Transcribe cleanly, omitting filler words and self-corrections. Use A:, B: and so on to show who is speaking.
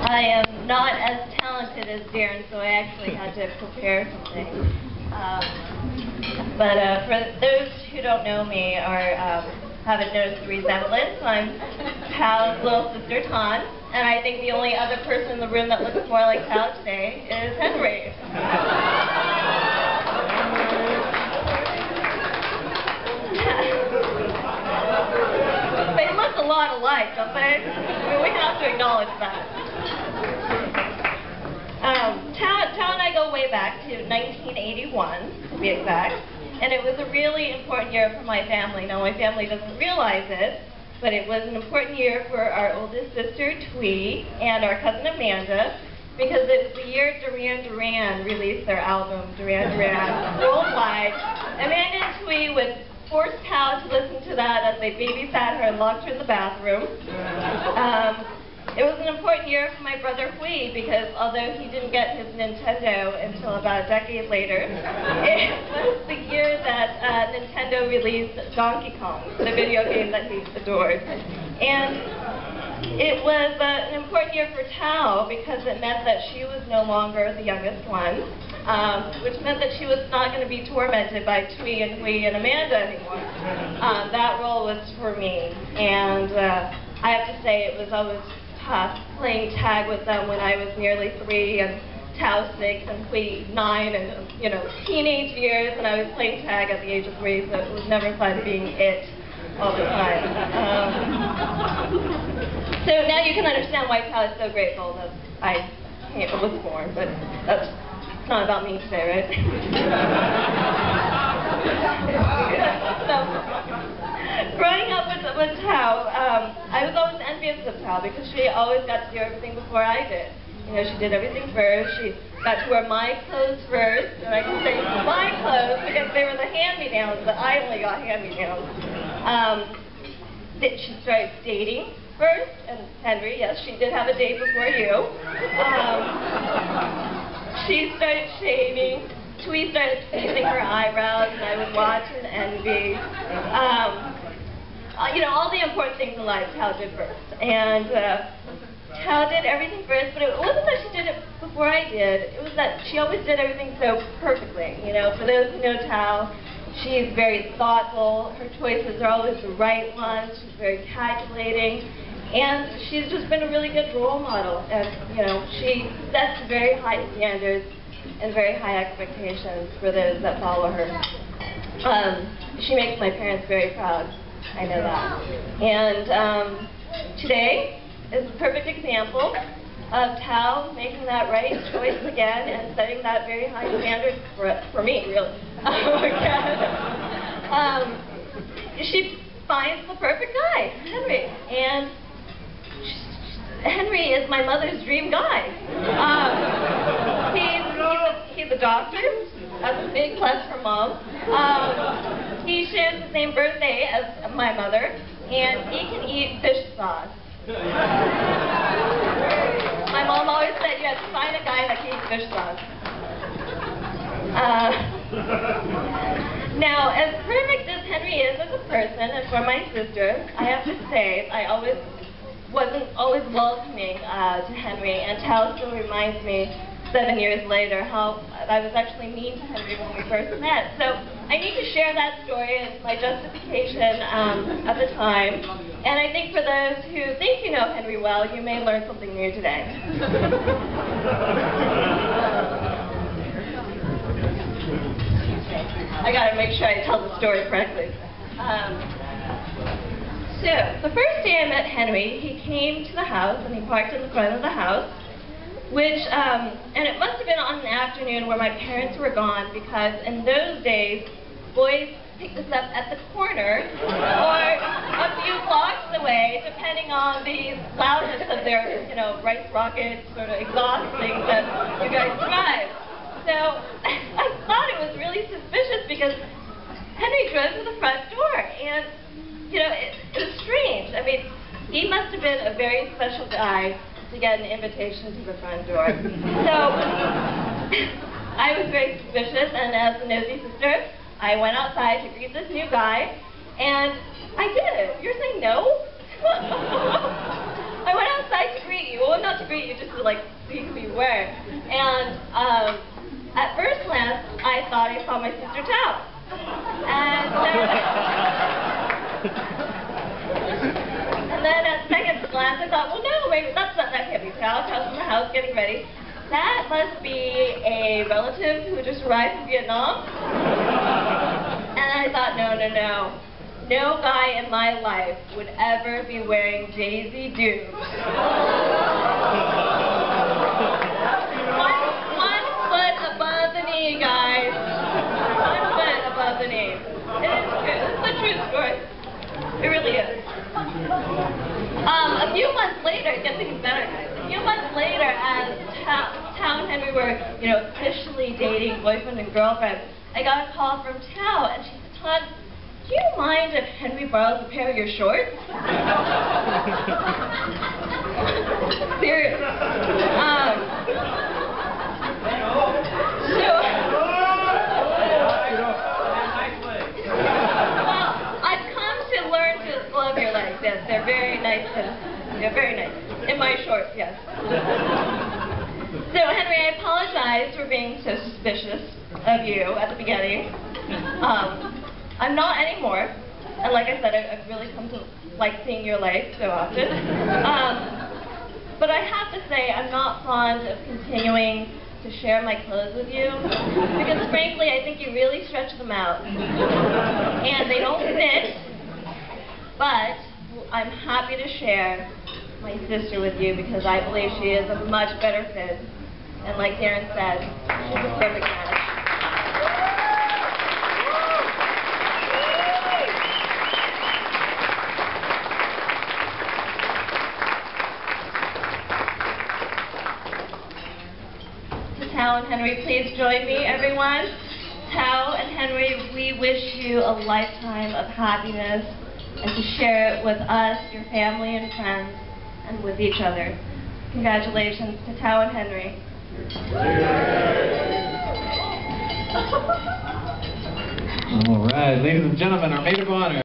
A: I am not as talented as Darren, so I actually had to prepare something. But for those who don't know me or haven't noticed the resemblance, I'm Tao's little sister, Tan, and I think the only other person in the room that looks more like Tao today is Henry. They look a lot alike, don't they? I mean, we have to acknowledge that. Tao and I go way back to 1981, to be exact, and it was a really important year for my family. Now, my family doesn't realize it, but it was an important year for our oldest sister, Twee, and our cousin, Amanda, because it was the year Duran Duran released their album, Duran Duran, worldwide. Amanda and Twee would force Tao to listen to that as they babysat her and locked her in the bathroom. It was an important year for my brother Hui because although he didn't get his Nintendo until about a decade later, it was the year that Nintendo released Donkey Kong, the video game that he adored. And it was an important year for Tao because it meant that she was no longer the youngest one, which meant that she was not going to be tormented by Twee and Hui and Amanda anymore. That role was for me, and I have to say it was always tough playing tag with them when I was nearly 3 and Tao 6 and Hui 9 and, you know, teenage years, and I was playing tag at the age of 3, so it was never fun being it all the time. So now you can understand why Tao is so grateful that I was born, but that's not about me today, right? So, growing up with Tao, I was always envious of Tao because she always got to do everything before I did. You know, she did everything first. She got to wear my clothes first, and I can say my clothes because they were the hand-me-downs, but I only got hand-me-downs. She started dating first, and Henry, yes, she did have a date before you. She started shaving. Twee started painting her eyebrows, and I would watch and envy. You know, all the important things in life, Tao did first. And Tao did everything first, but it wasn't that she did it before I did. It was that she always did everything so perfectly. You know, for those who know Tao, she's very thoughtful. Her choices are always the right ones. She's very calculating. And she's just been a really good role model. And, you know, she sets very high standards and very high expectations for those that follow her. She makes my parents very proud. I know that. And today is a perfect example of Tao making that right choice again and setting that very high standard for me, really. She finds the perfect guy, Henry. And Henry is my mother's dream guy. He's a doctor. That's a big plus for Mom. He shares the same birthday as my mother, and he can eat fish sauce. My mom always said you have to find a guy that can eat fish sauce. Now, as perfect as Henry is as a person, and for my sister, I have to say, I wasn't always welcoming to Henry, and Tao still reminds me 7 years later how I was actually mean to Henry when we first met. So I need to share that story as my justification at the time. And I think for those who think you know Henry well, you may learn something new today. I gotta make sure I tell the story correctly. So the first day I met Henry, he came to the house and he parked in the front of the house. And it must have been on an afternoon where my parents were gone because in those days, boys picked us up at the corner or a few blocks away, depending on the loudness of their, you know, rice rocket sort of exhaust things that you guys drive. So I thought it was really suspicious because Henry drove to the front door and, you know, it was strange. I mean, he must have been a very special guy to get an invitation to the front door. So I was very suspicious, and as a nosy sister, I went outside to greet this new guy, and I did. You're saying no? I went outside to greet you. Well, not to greet street, you just like see who you were. And at first glance, I thought I saw my sister Thao. And then at second glance, I thought, well, no, maybe that can't be Thao. Thao's in the house getting ready. That must be a relative who just arrived from Vietnam. And I thought, no. No guy in my life would ever be wearing Jay-Z dudes. One foot above the knee, guys. 1 foot above the knee. It is true. It's a true story. It really is. A few months later, it gets even better, guys. A few months later, as Thao and Henry were, officially dating boyfriend and girlfriend, I got a call from Thao, and she said, Todd, do you mind if Henry borrows a pair of your shorts? Serious. Well, I've come to learn to love your legs. Yes, they're very nice. They're very nice. In my shorts, yes. So, Henry, I apologize for being so suspicious of you at the beginning. I'm not anymore. And like I said, I've really come to like seeing your legs so often. But I have to say, I'm not fond of continuing to share my clothes with you. Because frankly, I think you really stretch them out. And they don't fit. But I'm happy to share my sister with you because I believe she is a much better fit. And like Darren said, she's a perfect match. Thao and Henry, please join me, everyone. Thao and Henry, we wish you a lifetime of happiness and to share it with us, your family and friends, and with each other. Congratulations to Thao and Henry.
B: All right, ladies and gentlemen, our maid of honor.